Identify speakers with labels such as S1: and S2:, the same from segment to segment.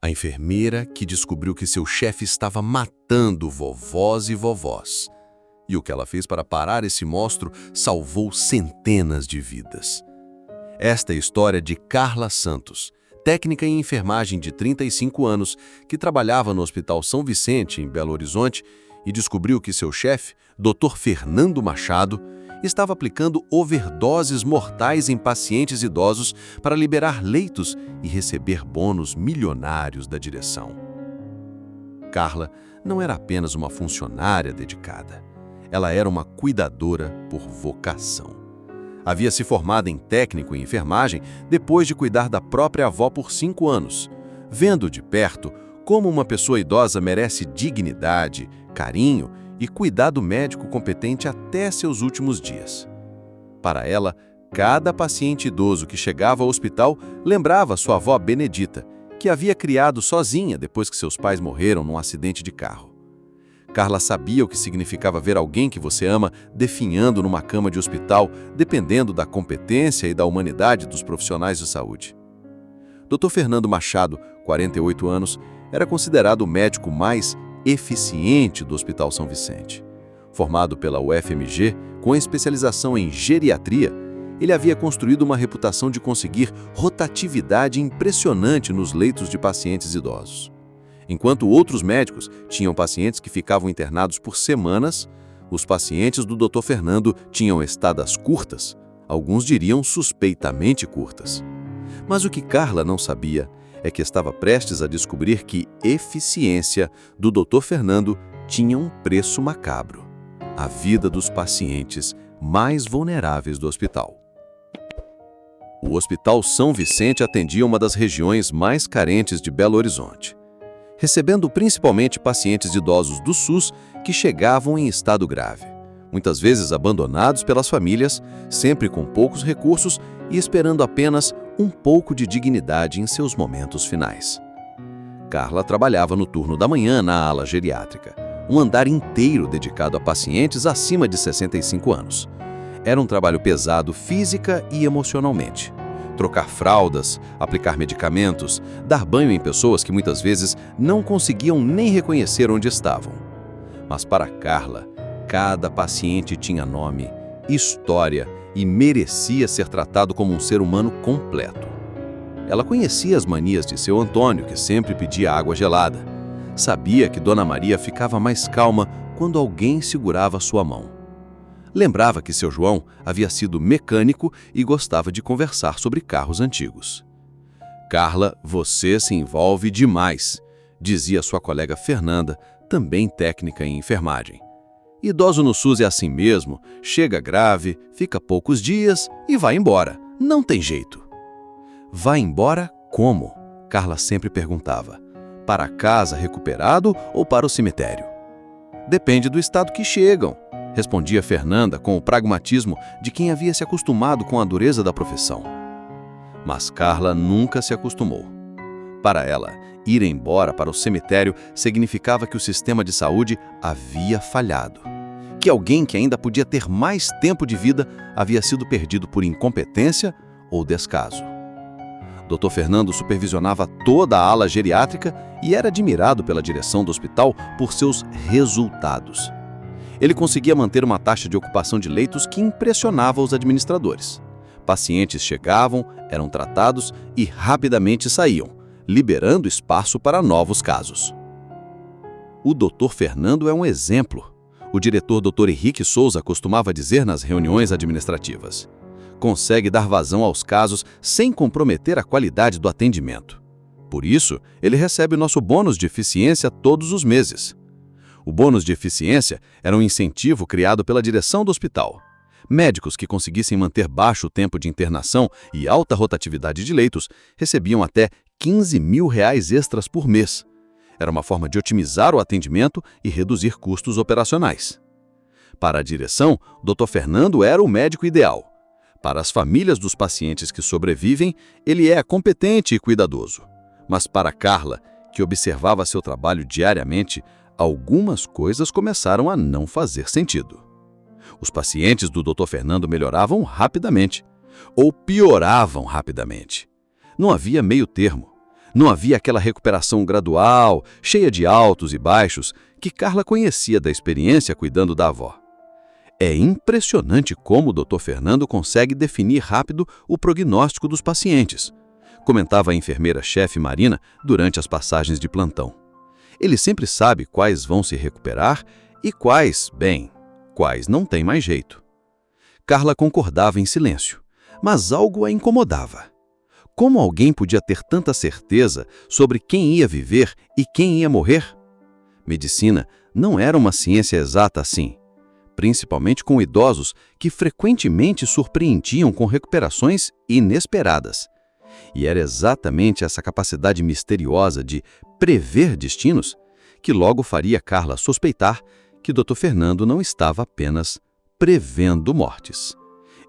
S1: A enfermeira que descobriu que seu chefe estava matando vovós e vovós. E o que ela fez para parar esse monstro salvou centenas de vidas. Esta é a história de Carla Santos, técnica em enfermagem de 35 anos, que trabalhava no Hospital São Vicente, em Belo Horizonte, e descobriu que seu chefe, Dr. Fernando Machado, estava aplicando overdoses mortais em pacientes idosos para liberar leitos e receber bônus milionários da direção. Carla não era apenas uma funcionária dedicada. Ela era uma cuidadora por vocação. Havia se formado em técnico em enfermagem depois de cuidar da própria avó por 5 anos, vendo de perto como uma pessoa idosa merece dignidade, carinho e cuidado médico competente até seus últimos dias. Para ela, cada paciente idoso que chegava ao hospital lembrava sua avó Benedita, que havia criado sozinha depois que seus pais morreram num acidente de carro. Carla sabia o que significava ver alguém que você ama definhando numa cama de hospital, dependendo da competência e da humanidade dos profissionais de saúde. Dr. Fernando Machado, 48 anos, era considerado o médico mais eficiente do Hospital São Vicente. Formado pela UFMG, com especialização em geriatria, ele havia construído uma reputação de conseguir rotatividade impressionante nos leitos de pacientes idosos. Enquanto outros médicos tinham pacientes que ficavam internados por semanas, os pacientes do Dr. Fernando tinham estadas curtas, alguns diriam suspeitamente curtas. Mas o que Carla não sabia é que estava prestes a descobrir que eficiência do Dr. Fernando tinha um preço macabro: a vida dos pacientes mais vulneráveis do hospital. O Hospital São Vicente atendia uma das regiões mais carentes de Belo Horizonte, recebendo principalmente pacientes idosos do SUS que chegavam em estado grave, muitas vezes abandonados pelas famílias, sempre com poucos recursos e esperando apenas um pouco de dignidade em seus momentos finais. Carla trabalhava no turno da manhã na ala geriátrica, um andar inteiro dedicado a pacientes acima de 65 anos. Era um trabalho pesado física e emocionalmente. Trocar fraldas, aplicar medicamentos, dar banho em pessoas que muitas vezes não conseguiam nem reconhecer onde estavam. Mas para Carla, cada paciente tinha nome, história e merecia ser tratado como um ser humano completo. Ela conhecia as manias de seu Antônio, que sempre pedia água gelada. Sabia que Dona Maria ficava mais calma quando alguém segurava sua mão. Lembrava que seu João havia sido mecânico e gostava de conversar sobre carros antigos. "Carla, você se envolve demais", dizia sua colega Fernanda, também técnica em enfermagem. "Idoso no SUS é assim mesmo, chega grave, fica poucos dias e vai embora. Não tem jeito." "Vai embora como?", Carla sempre perguntava. "Para casa recuperado ou para o cemitério?" "Depende do estado que chegam", respondia Fernanda com o pragmatismo de quem havia se acostumado com a dureza da profissão. Mas Carla nunca se acostumou. Para ela, ir embora para o cemitério significava que o sistema de saúde havia falhado, que alguém que ainda podia ter mais tempo de vida havia sido perdido por incompetência ou descaso. Dr. Fernando supervisionava toda a ala geriátrica e era admirado pela direção do hospital por seus resultados. Ele conseguia manter uma taxa de ocupação de leitos que impressionava os administradores. Pacientes chegavam, eram tratados e rapidamente saíam, liberando espaço para novos casos. O Dr. Fernando é um exemplo. O diretor Dr. Henrique Souza costumava dizer nas reuniões administrativas: "Consegue dar vazão aos casos sem comprometer a qualidade do atendimento. Por isso, ele recebe nosso bônus de eficiência todos os meses." O bônus de eficiência era um incentivo criado pela direção do hospital. Médicos que conseguissem manter baixo o tempo de internação e alta rotatividade de leitos recebiam até R$15 mil extras por mês. Era uma forma de otimizar o atendimento e reduzir custos operacionais. Para a direção, Dr. Fernando era o médico ideal. Para as famílias dos pacientes que sobrevivem, ele é competente e cuidadoso. Mas para Carla, que observava seu trabalho diariamente, algumas coisas começaram a não fazer sentido. Os pacientes do Dr. Fernando melhoravam rapidamente, ou pioravam rapidamente. Não havia meio termo. Não havia aquela recuperação gradual, cheia de altos e baixos, que Carla conhecia da experiência cuidando da avó. É impressionante como o Dr. Fernando consegue definir rápido o prognóstico dos pacientes, comentava a enfermeira-chefe Marina durante as passagens de plantão. Ele sempre sabe quais vão se recuperar e quais não têm mais jeito. Carla concordava em silêncio, mas algo a incomodava. Como alguém podia ter tanta certeza sobre quem ia viver e quem ia morrer? Medicina não era uma ciência exata assim, principalmente com idosos que frequentemente surpreendiam com recuperações inesperadas. E era exatamente essa capacidade misteriosa de prever destinos que logo faria Carla suspeitar que Dr. Fernando não estava apenas prevendo mortes,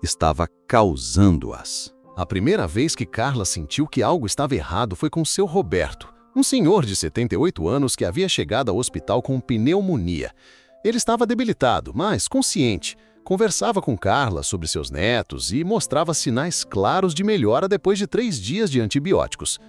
S1: estava causando-as.
S2: A primeira vez que Carla sentiu que algo estava errado foi com seu Roberto, um senhor de 78 anos que havia chegado ao hospital com pneumonia. Ele estava debilitado, mas consciente. Conversava com Carla sobre seus netos e mostrava sinais claros de melhora depois de 3 dias de antibióticos.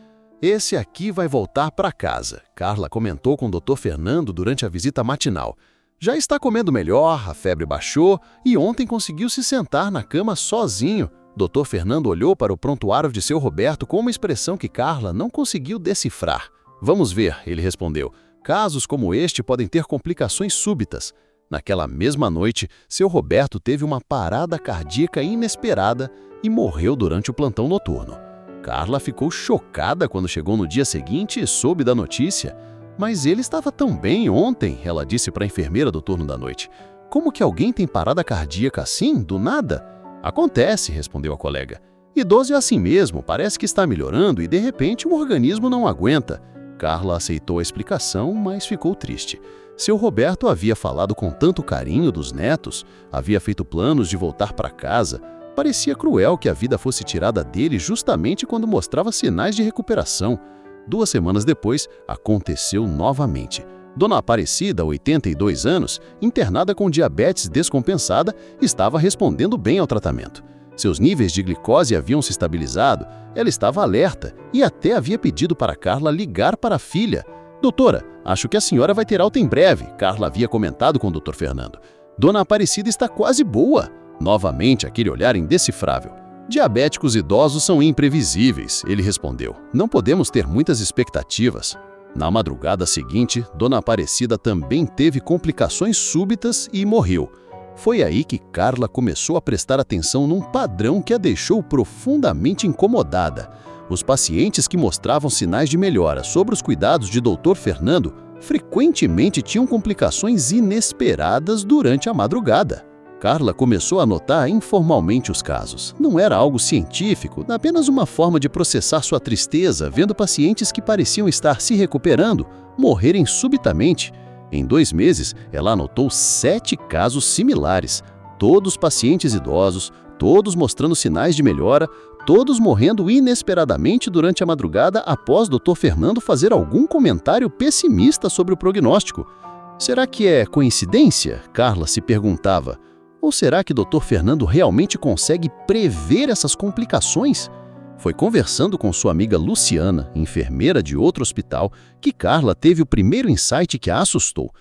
S2: Esse aqui vai voltar para casa, Carla comentou com o Dr. Fernando durante a visita matinal. Já está comendo melhor, a febre baixou e ontem conseguiu se sentar na cama sozinho. Dr. Fernando olhou para o prontuário de seu Roberto com uma expressão que Carla não conseguiu decifrar. Vamos ver, ele respondeu. Casos como este podem ter complicações súbitas. Naquela mesma noite, seu Roberto teve uma parada cardíaca inesperada e morreu durante o plantão noturno. Carla ficou chocada quando chegou no dia seguinte e soube da notícia. Mas ele estava tão bem ontem, ela disse para a enfermeira do turno da noite. Como que alguém tem parada cardíaca assim, do nada? Acontece, respondeu a colega. Idoso é assim mesmo, parece que está melhorando e de repente o organismo não aguenta. Carla aceitou a explicação, mas ficou triste. Seu Roberto havia falado com tanto carinho dos netos, havia feito planos de voltar para casa. Parecia cruel que a vida fosse tirada dele justamente quando mostrava sinais de recuperação. 2 semanas depois, aconteceu novamente. Dona Aparecida, 82 anos, internada com diabetes descompensada, estava respondendo bem ao tratamento. Seus níveis de glicose haviam se estabilizado, ela estava alerta e até havia pedido para Carla ligar para a filha. Doutora, acho que a senhora vai ter alta em breve, Carla havia comentado com o Dr. Fernando. Dona Aparecida está quase boa. Novamente aquele olhar indecifrável. Diabéticos idosos são imprevisíveis, ele respondeu. Não podemos ter muitas expectativas. Na madrugada seguinte, Dona Aparecida também teve complicações súbitas e morreu. Foi aí que Carla começou a prestar atenção num padrão que a deixou profundamente incomodada. Os pacientes que mostravam sinais de melhora sobre os cuidados de Dr. Fernando frequentemente tinham complicações inesperadas durante a madrugada. Carla começou a anotar informalmente os casos. Não era algo científico, apenas uma forma de processar sua tristeza, vendo pacientes que pareciam estar se recuperando morrerem subitamente. Em 2 meses, ela anotou 7 casos similares, todos pacientes idosos, todos mostrando sinais de melhora, todos morrendo inesperadamente durante a madrugada após Dr. Fernando fazer algum comentário pessimista sobre o prognóstico. Será que é coincidência? Carla se perguntava. Ou será que Dr. Fernando realmente consegue prever essas complicações? Foi conversando com sua amiga Luciana, enfermeira de outro hospital, que Carla teve o primeiro insight que a assustou.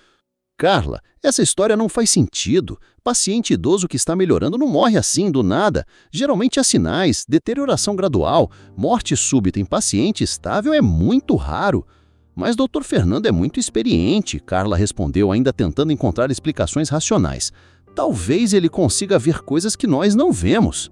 S2: Carla, essa história não faz sentido. Paciente idoso que está melhorando não morre assim, do nada. Geralmente há sinais, deterioração gradual, morte súbita em paciente estável é muito raro. Mas Dr. Fernando é muito experiente, Carla respondeu, ainda tentando encontrar explicações racionais. Talvez ele consiga ver coisas que nós não vemos.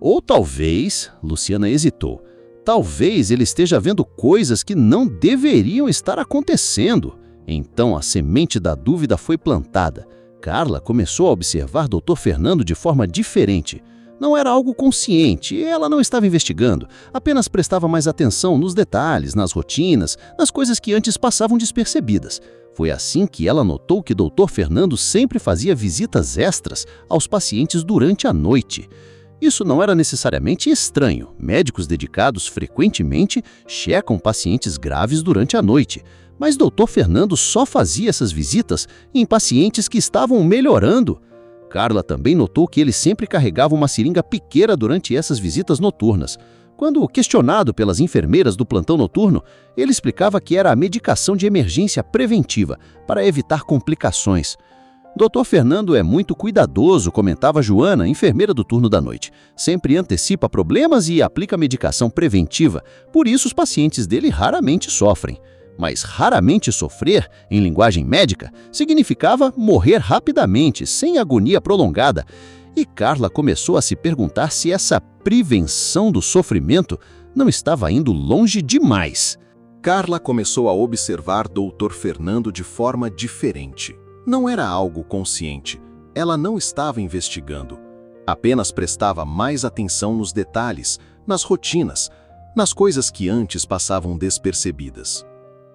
S2: Ou talvez, Luciana hesitou, talvez ele esteja vendo coisas que não deveriam estar acontecendo. Então a semente da dúvida foi plantada. Carla começou a observar Dr. Fernando de forma diferente. Não era algo consciente, ela não estava investigando, apenas prestava mais atenção nos detalhes, nas rotinas, nas coisas que antes passavam despercebidas. Foi assim que ela notou que Dr. Fernando sempre fazia visitas extras aos pacientes durante a noite. Isso não era necessariamente estranho. Médicos dedicados frequentemente checam pacientes graves durante a noite. Mas Dr. Fernando só fazia essas visitas em pacientes que estavam melhorando. Carla também notou que ele sempre carregava uma seringa piqueira durante essas visitas noturnas. Quando questionado pelas enfermeiras do plantão noturno, ele explicava que era a medicação de emergência preventiva, para evitar complicações. Dr. Fernando é muito cuidadoso, comentava Joana, enfermeira do turno da noite. Sempre antecipa problemas e aplica medicação preventiva, por isso os pacientes dele raramente sofrem. Mas raramente sofrer, em linguagem médica, significava morrer rapidamente, sem agonia prolongada. E Carla começou a se perguntar se essa prevenção do sofrimento não estava indo longe demais.
S1: Carla começou a observar Dr. Fernando de forma diferente. Não era algo consciente. Ela não estava investigando. Apenas prestava mais atenção nos detalhes, nas rotinas, nas coisas que antes passavam despercebidas.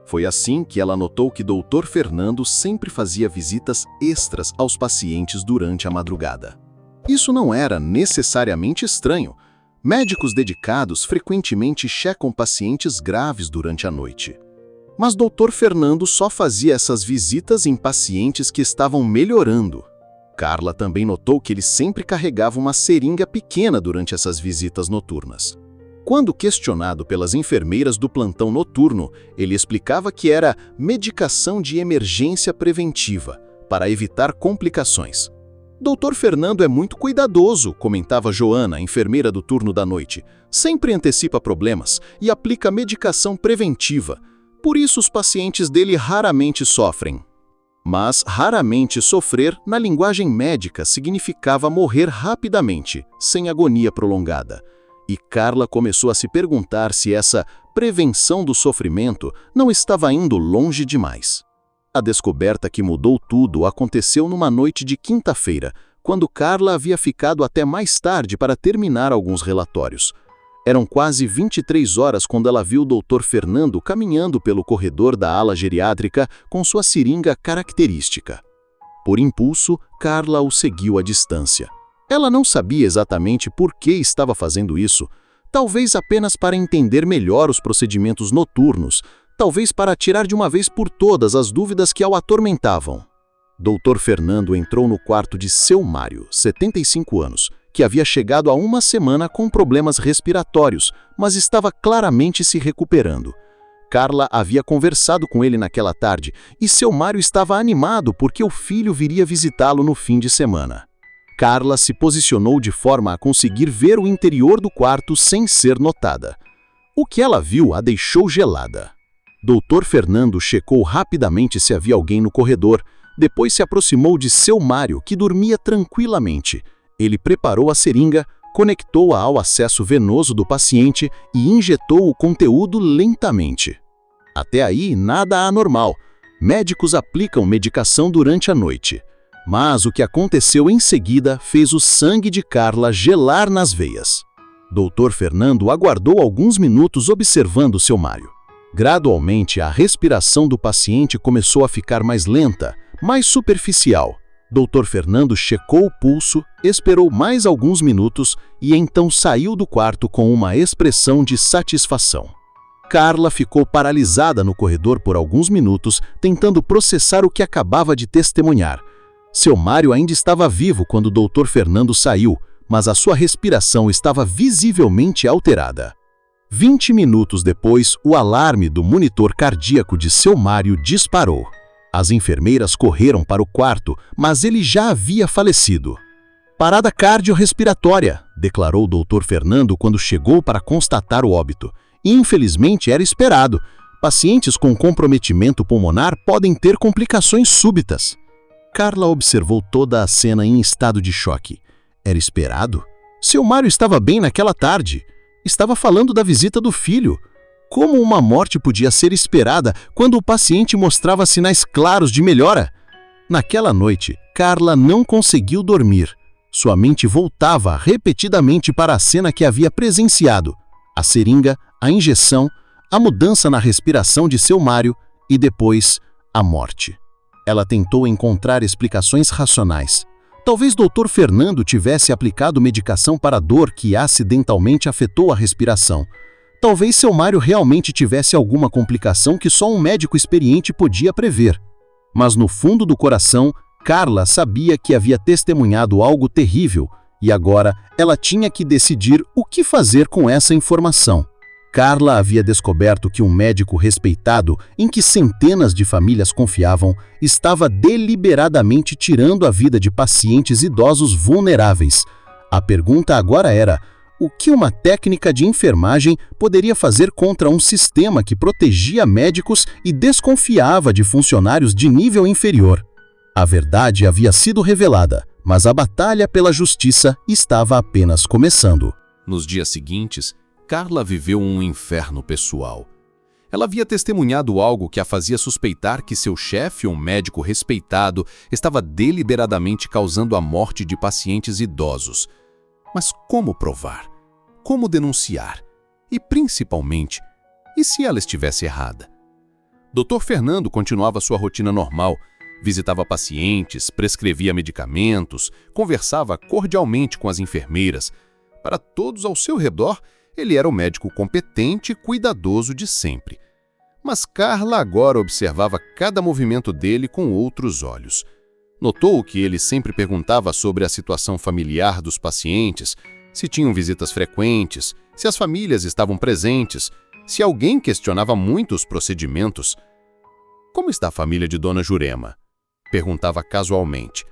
S1: Foi assim que ela notou que Dr. Fernando sempre fazia visitas extras aos pacientes durante a madrugada. Isso não era necessariamente estranho. Médicos dedicados frequentemente checam pacientes graves durante a noite. Mas Dr. Fernando só fazia essas visitas em pacientes que estavam melhorando. Carla também notou que ele sempre carregava uma seringa pequena durante essas visitas noturnas. Quando questionado pelas enfermeiras do plantão noturno, ele explicava que era medicação de emergência preventiva, para evitar complicações. Dr. Fernando é muito cuidadoso, comentava Joana, enfermeira do turno da noite. Sempre antecipa problemas e aplica medicação preventiva. Por isso os pacientes dele raramente sofrem. Mas raramente sofrer, na linguagem médica, significava morrer rapidamente, sem agonia prolongada. E Carla começou a se perguntar se essa prevenção do sofrimento não estava indo longe demais. A descoberta que mudou tudo aconteceu numa noite de quinta-feira, quando Carla havia ficado até mais tarde para terminar alguns relatórios. Eram quase 23 horas quando ela viu o Dr. Fernando caminhando pelo corredor da ala geriátrica com sua seringa característica. Por impulso, Carla o seguiu à distância. Ela não sabia exatamente por que estava fazendo isso, talvez apenas para entender melhor os procedimentos noturnos, talvez para tirar de uma vez por todas as dúvidas que a atormentavam. Dr. Fernando entrou no quarto de seu Mário, 75 anos, que havia chegado há uma semana com problemas respiratórios, mas estava claramente se recuperando. Carla havia conversado com ele naquela tarde e seu Mário estava animado porque o filho viria visitá-lo no fim de semana. Carla se posicionou de forma a conseguir ver o interior do quarto sem ser notada. O que ela viu a deixou gelada. Dr. Fernando checou rapidamente se havia alguém no corredor, depois se aproximou de seu Mário, que dormia tranquilamente. Ele preparou a seringa, conectou-a ao acesso venoso do paciente e injetou o conteúdo lentamente. Até aí, nada anormal. Médicos aplicam medicação durante a noite. Mas o que aconteceu em seguida fez o sangue de Carla gelar nas veias. Dr. Fernando aguardou alguns minutos observando seu Mário. Gradualmente, a respiração do paciente começou a ficar mais lenta, mais superficial. Dr. Fernando checou o pulso, esperou mais alguns minutos e então saiu do quarto com uma expressão de satisfação. Carla ficou paralisada no corredor por alguns minutos, tentando processar o que acabava de testemunhar. Seu Mário ainda estava vivo quando o Dr. Fernando saiu, mas a sua respiração estava visivelmente alterada. 20 minutos depois, o alarme do monitor cardíaco de seu Mário disparou. As enfermeiras correram para o quarto, mas ele já havia falecido. Parada cardiorrespiratória, declarou o Dr. Fernando quando chegou para constatar o óbito. E infelizmente era esperado. Pacientes com comprometimento pulmonar podem ter complicações súbitas. Carla observou toda a cena em estado de choque. Era esperado? Seu Mário estava bem naquela tarde. Estava falando da visita do filho. Como uma morte podia ser esperada quando o paciente mostrava sinais claros de melhora? Naquela noite, Carla não conseguiu dormir. Sua mente voltava repetidamente para a cena que havia presenciado. A seringa, a injeção, a mudança na respiração de seu Mário e depois a morte. Ela tentou encontrar explicações racionais. Talvez Dr. Fernando tivesse aplicado medicação para a dor que acidentalmente afetou a respiração. Talvez seu Mário realmente tivesse alguma complicação que só um médico experiente podia prever. Mas no fundo do coração, Carla sabia que havia testemunhado algo terrível
S2: E agora ela tinha que decidir o que fazer com essa informação. Carla havia descoberto que um médico respeitado, em que centenas de famílias confiavam, estava deliberadamente tirando a vida de pacientes idosos vulneráveis. A pergunta agora era: o que uma técnica de enfermagem poderia fazer contra um sistema que protegia médicos e desconfiava de funcionários de nível inferior? A verdade havia sido revelada, mas a batalha pela justiça estava apenas começando.
S1: Nos dias seguintes, Carla viveu um inferno pessoal. Ela havia testemunhado algo que a fazia suspeitar que seu chefe, um médico respeitado, estava deliberadamente causando a morte de pacientes idosos. Mas como provar? Como denunciar? E, principalmente, e se ela estivesse errada? Dr. Fernando continuava sua rotina normal, visitava pacientes, prescrevia medicamentos, conversava cordialmente com as enfermeiras. Para todos ao seu redor, ele era o médico competente e cuidadoso de sempre. Mas Carla agora observava cada movimento dele com outros olhos. Notou que ele sempre perguntava sobre a situação familiar dos pacientes, se tinham visitas frequentes, se as famílias estavam presentes, se alguém questionava muito os procedimentos. "Como está a família de Dona Jurema?" perguntava casualmente.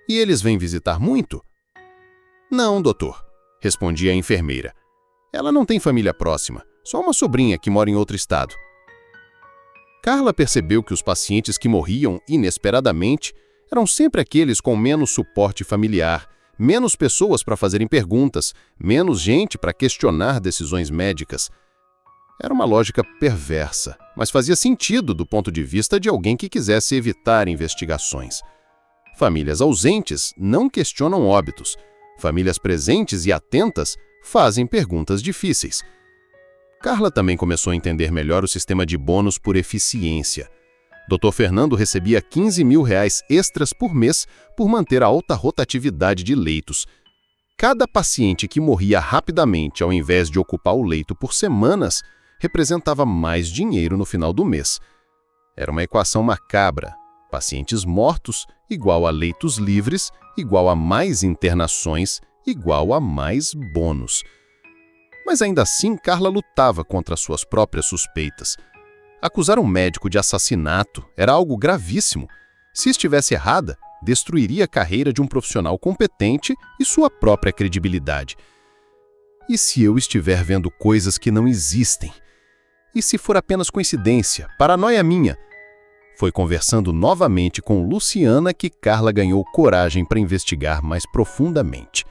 S1: "E eles vêm visitar muito?" "Não, doutor", respondia a enfermeira. "Ela não tem família próxima, só uma sobrinha que mora em outro estado." Carla percebeu que os pacientes que morriam inesperadamente eram sempre aqueles com menos suporte familiar, menos pessoas para fazerem perguntas, menos gente para questionar decisões médicas. Era uma lógica perversa, mas fazia sentido do ponto de vista de alguém que quisesse evitar investigações. Famílias ausentes não questionam óbitos. Famílias presentes e atentas fazem perguntas difíceis. Carla também começou a entender melhor o sistema de bônus por eficiência. Dr. Fernando recebia R$15 mil extras por mês por manter a alta rotatividade de leitos. Cada paciente que morria rapidamente ao invés de ocupar o leito por semanas representava mais dinheiro no final do mês. Era uma equação macabra. Pacientes mortos igual a leitos livres, igual a mais internações, igual a mais bônus. Mas ainda assim, Carla lutava contra suas próprias suspeitas. Acusar um médico de assassinato era algo gravíssimo. Se estivesse errada, destruiria a carreira de um profissional competente e sua própria credibilidade. E se eu estiver vendo coisas que não existem? E se for apenas coincidência, paranoia minha? Foi conversando novamente com Luciana que Carla ganhou coragem para investigar mais profundamente.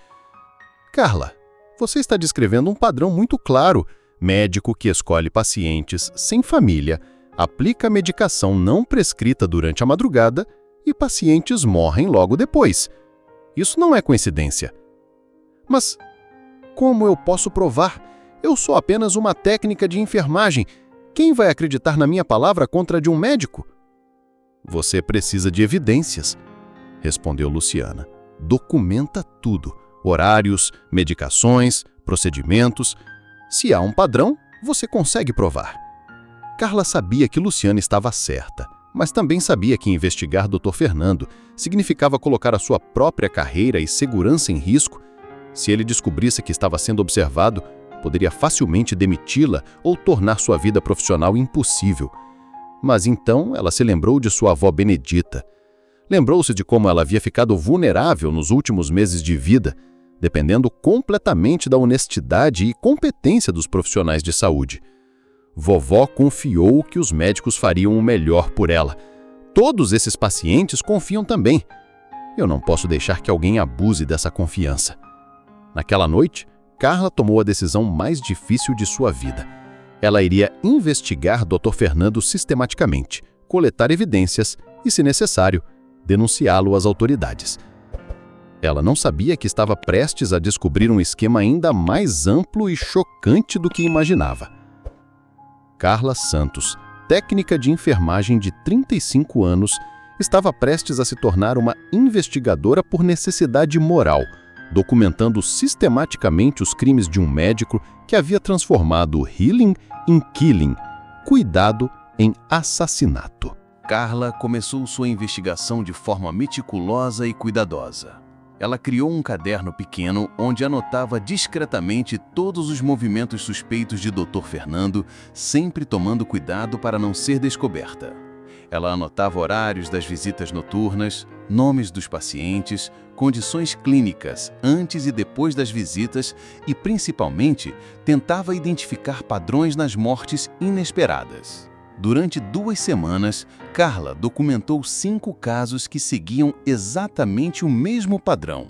S1: "Carla, você está descrevendo um padrão muito claro. Médico que escolhe pacientes sem família, aplica medicação não prescrita durante a madrugada e pacientes morrem logo depois. Isso não é coincidência." "Mas como eu posso provar? Eu sou apenas uma técnica de enfermagem. Quem vai acreditar na minha palavra contra a de um médico?" "Você precisa de evidências", respondeu Luciana. "Documenta tudo: horários, medicações, procedimentos. Se há um padrão, você consegue provar." Carla sabia que Luciana estava certa, mas também sabia que investigar Dr. Fernando significava colocar a sua própria carreira e segurança em risco. Se ele descobrisse que estava sendo observado, poderia facilmente demiti-la ou tornar sua vida profissional impossível. Mas então ela se lembrou de sua avó Benedita. Lembrou-se de como ela havia ficado vulnerável nos últimos meses de vida, dependendo completamente da honestidade e competência dos profissionais de saúde. Vovó confiou que os médicos fariam o melhor por ela. Todos esses pacientes confiam também. Eu não posso deixar que alguém abuse dessa confiança. Naquela noite, Carla tomou a decisão mais difícil de sua vida. Ela iria investigar Dr. Fernando sistematicamente, coletar evidências e, se necessário, denunciá-lo às autoridades. Ela não sabia que estava prestes a descobrir um esquema ainda mais amplo e chocante do que imaginava. Carla Santos, técnica de enfermagem de 35 anos, estava prestes a se tornar uma investigadora por necessidade moral, documentando sistematicamente os crimes de um médico que havia transformado o healing em killing, cuidado em assassinato. Carla começou sua investigação de forma meticulosa e cuidadosa.
S3: Ela criou um caderno pequeno onde anotava discretamente todos os movimentos suspeitos de Dr. Fernando, sempre tomando cuidado para não ser descoberta. Ela anotava horários das visitas noturnas, nomes dos pacientes, condições clínicas antes e depois das visitas e, principalmente, tentava identificar padrões nas mortes inesperadas. Durante 2 semanas, Carla documentou 5 casos que seguiam exatamente o mesmo padrão.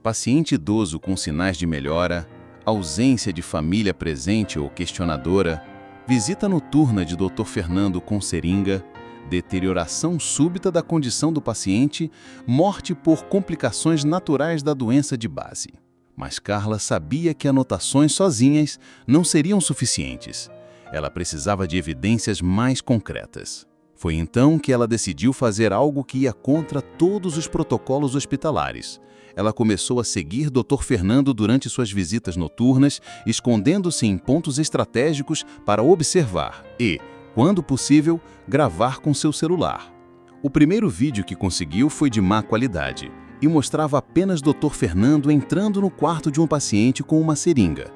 S3: Paciente idoso com sinais de melhora, ausência de família presente ou questionadora, visita noturna de Dr. Fernando com seringa, deterioração súbita da condição do paciente, morte por complicações naturais da doença de base. Mas Carla sabia que anotações sozinhas não seriam suficientes. Ela precisava de evidências mais concretas. Foi então que ela decidiu fazer algo que ia contra todos os protocolos hospitalares. Ela começou a seguir Dr. Fernando durante suas visitas noturnas, escondendo-se em pontos estratégicos para observar e, quando possível, gravar com seu celular. O primeiro vídeo que conseguiu foi de má qualidade e mostrava apenas Dr. Fernando entrando no quarto de um paciente com uma seringa.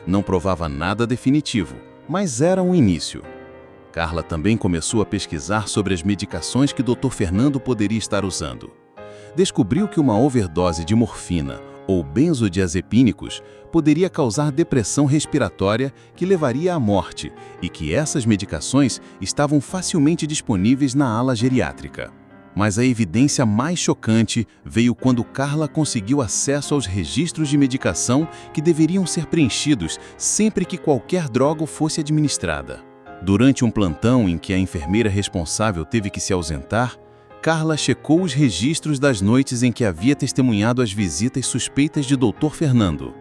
S3: Não provava nada definitivo, mas era um início. Carla também começou a pesquisar sobre as medicações que Dr. Fernando poderia estar usando. Descobriu que uma overdose de morfina ou benzodiazepínicos poderia causar depressão respiratória que levaria à morte e que essas medicações estavam facilmente disponíveis na ala geriátrica. Mas a evidência mais chocante veio quando Carla conseguiu acesso aos registros de medicação que deveriam ser preenchidos sempre que qualquer droga fosse administrada. Durante um plantão em que a enfermeira responsável teve que se ausentar, Carla checou os registros das noites em que havia testemunhado as visitas suspeitas de Dr. Fernando.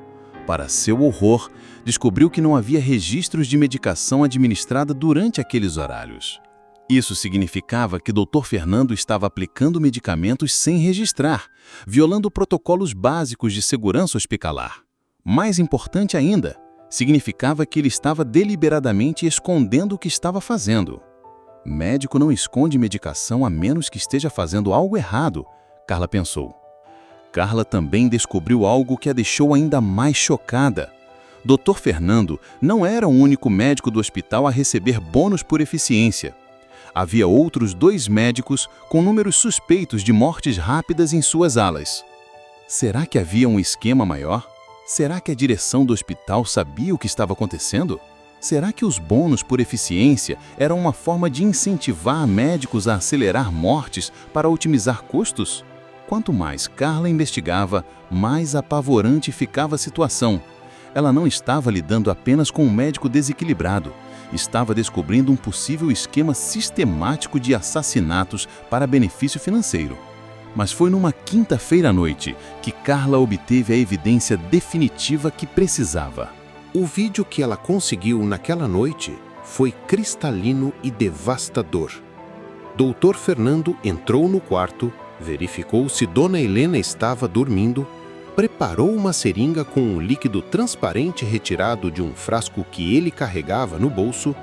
S3: Para seu horror, descobriu que não havia registros de medicação administrada durante aqueles horários. Isso significava que Dr. Fernando estava aplicando medicamentos sem registrar, violando protocolos básicos de segurança hospitalar. Mais importante ainda, significava que ele estava deliberadamente escondendo o que estava fazendo. Médico não esconde medicação a menos que esteja fazendo algo errado, Carla pensou. Carla também descobriu algo que a deixou ainda mais chocada. Dr. Fernando não era o único médico do hospital a receber bônus por eficiência. Havia outros 2 médicos com números suspeitos de mortes rápidas em suas alas. Será que havia um esquema maior? Será que a direção do hospital sabia o que estava acontecendo? Será que os bônus por eficiência eram uma forma de incentivar médicos a acelerar mortes para otimizar custos? Quanto mais Carla investigava, mais apavorante ficava a situação. Ela não estava lidando apenas com um médico desequilibrado. Estava descobrindo um possível esquema sistemático de assassinatos para benefício financeiro. Mas foi numa quinta-feira à noite que Carla obteve a evidência definitiva que precisava.
S2: O vídeo que ela conseguiu naquela noite foi cristalino e devastador. Dr. Fernando entrou no quarto, verificou se Dona Helena estava dormindo, preparou uma seringa com um líquido transparente retirado de um frasco que ele carregava no bolso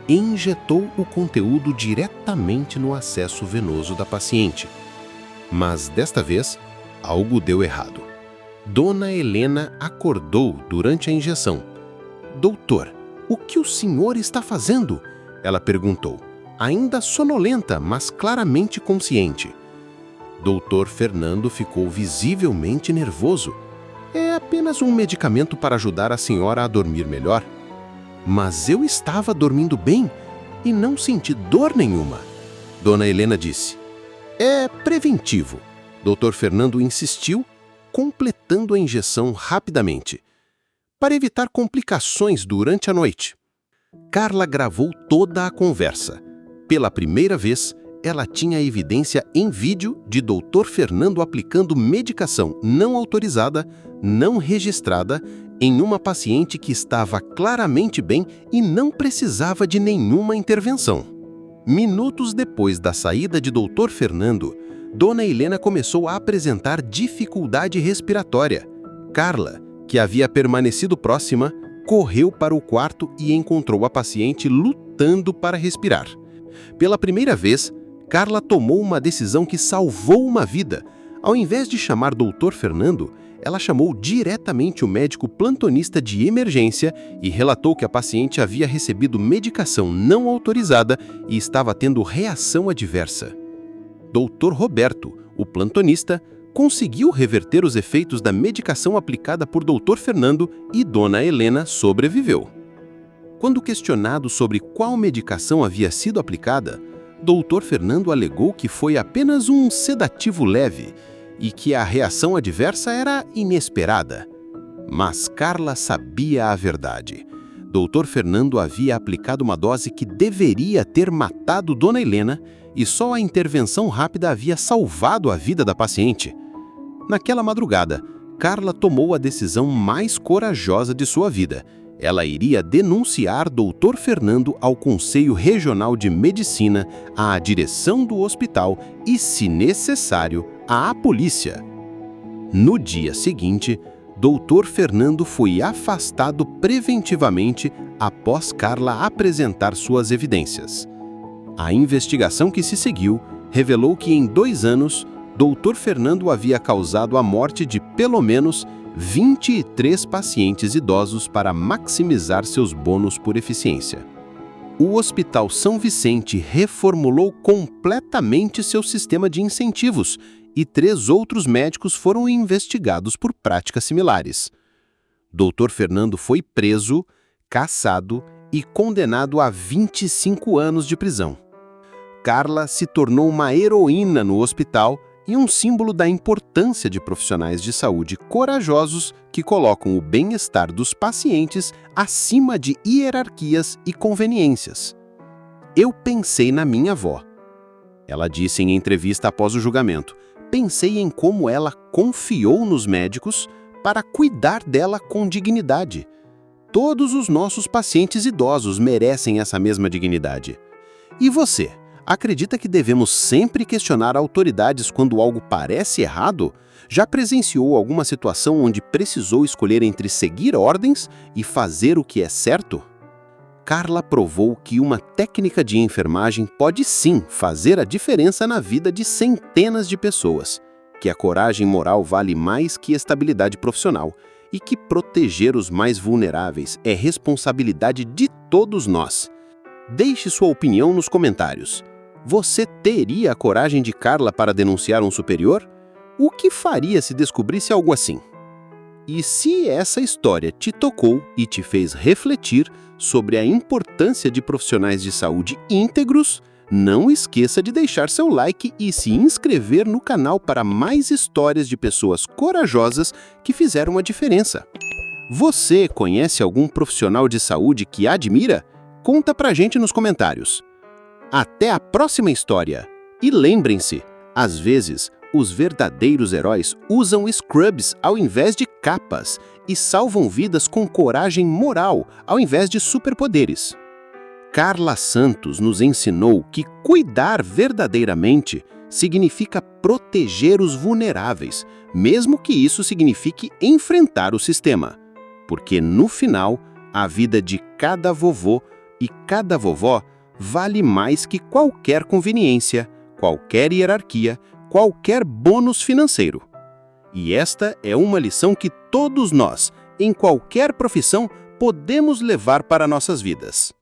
S2: e injetou o conteúdo diretamente no acesso venoso da paciente. Mas desta vez, algo deu errado. Dona Helena acordou durante a injeção. Doutor, o que o senhor está fazendo? Ela perguntou, ainda sonolenta, mas claramente consciente. Dr. Fernando ficou visivelmente nervoso. É apenas um medicamento para ajudar a senhora a dormir melhor. Mas eu estava dormindo bem e não senti dor nenhuma. Dona Helena disse. É preventivo. Dr. Fernando insistiu, completando a injeção rapidamente. Para evitar complicações durante a noite. Carla gravou toda a conversa. Pela primeira vez, ela tinha evidência em vídeo de Dr. Fernando aplicando medicação não autorizada, não registrada, em uma paciente que estava claramente bem e não precisava de nenhuma intervenção. Minutos depois da saída de Dr. Fernando, Dona Helena começou a apresentar dificuldade respiratória. Carla, que havia permanecido próxima, correu para o quarto e encontrou a paciente lutando para respirar. Pela primeira vez, Carla tomou uma decisão que salvou uma vida,
S1: Ao invés de chamar Dr. Fernando, ela chamou diretamente o médico plantonista de emergência e relatou que a paciente havia recebido medicação não autorizada e estava tendo reação adversa. Dr. Roberto, o plantonista, conseguiu reverter os efeitos da medicação aplicada por Dr. Fernando e Dona Helena sobreviveu. Quando questionado sobre qual medicação havia sido aplicada, Dr. Fernando alegou que foi apenas um sedativo leve e que a reação adversa era inesperada. Mas Carla sabia a verdade. Dr. Fernando havia aplicado uma dose que deveria ter matado Dona Helena e só a intervenção rápida havia salvado a vida da paciente. Naquela madrugada, Carla tomou a decisão mais corajosa de sua vida. Ela iria denunciar Dr. Fernando ao Conselho Regional de Medicina, à direção do hospital e, se necessário, à polícia. No dia seguinte, Dr. Fernando foi afastado preventivamente após Carla apresentar suas evidências. A investigação que se seguiu revelou que em 2 anos, Dr. Fernando havia causado a morte de pelo menos 23 pacientes idosos para maximizar seus bônus por eficiência. O Hospital São Vicente reformulou completamente seu sistema de incentivos e 3 outros médicos foram investigados por práticas similares. Dr. Fernando foi preso, cassado e condenado a 25 anos de prisão. Carla se tornou uma heroína no hospital e um símbolo da importância de profissionais de saúde corajosos que colocam o bem-estar dos pacientes acima de hierarquias e conveniências. Eu pensei na minha avó. Ela disse em entrevista após o julgamento, pensei em como ela confiou nos médicos para cuidar dela com dignidade. Todos os nossos pacientes idosos merecem essa mesma dignidade. E você? Acredita que devemos sempre questionar autoridades quando algo parece errado? Já presenciou alguma situação onde precisou escolher entre seguir ordens e fazer o que é certo? Carla provou que uma técnica de enfermagem pode sim fazer a diferença na vida de centenas de pessoas, que a coragem moral vale mais que estabilidade profissional e que proteger os mais vulneráveis é responsabilidade de todos nós. Deixe sua opinião nos comentários. Você teria a coragem de Carla para denunciar um superior? O que faria se descobrisse algo assim? E se essa história te tocou e te fez refletir sobre a importância de profissionais de saúde íntegros, não esqueça de deixar seu like e se inscrever no canal para mais histórias de pessoas corajosas que fizeram a diferença. Você conhece algum profissional de saúde que admira? Conta pra gente nos comentários. Até a próxima história! E lembrem-se, às vezes, os verdadeiros heróis usam scrubs ao invés de capas e salvam vidas com coragem moral ao invés de superpoderes. Carla Santos nos ensinou que cuidar verdadeiramente significa proteger os vulneráveis, mesmo que isso signifique enfrentar o sistema. Porque, no final, a vida de cada vovô e cada vovó vale mais que qualquer conveniência, qualquer hierarquia, qualquer bônus financeiro. E esta é uma lição que todos nós, em qualquer profissão, podemos levar para nossas vidas.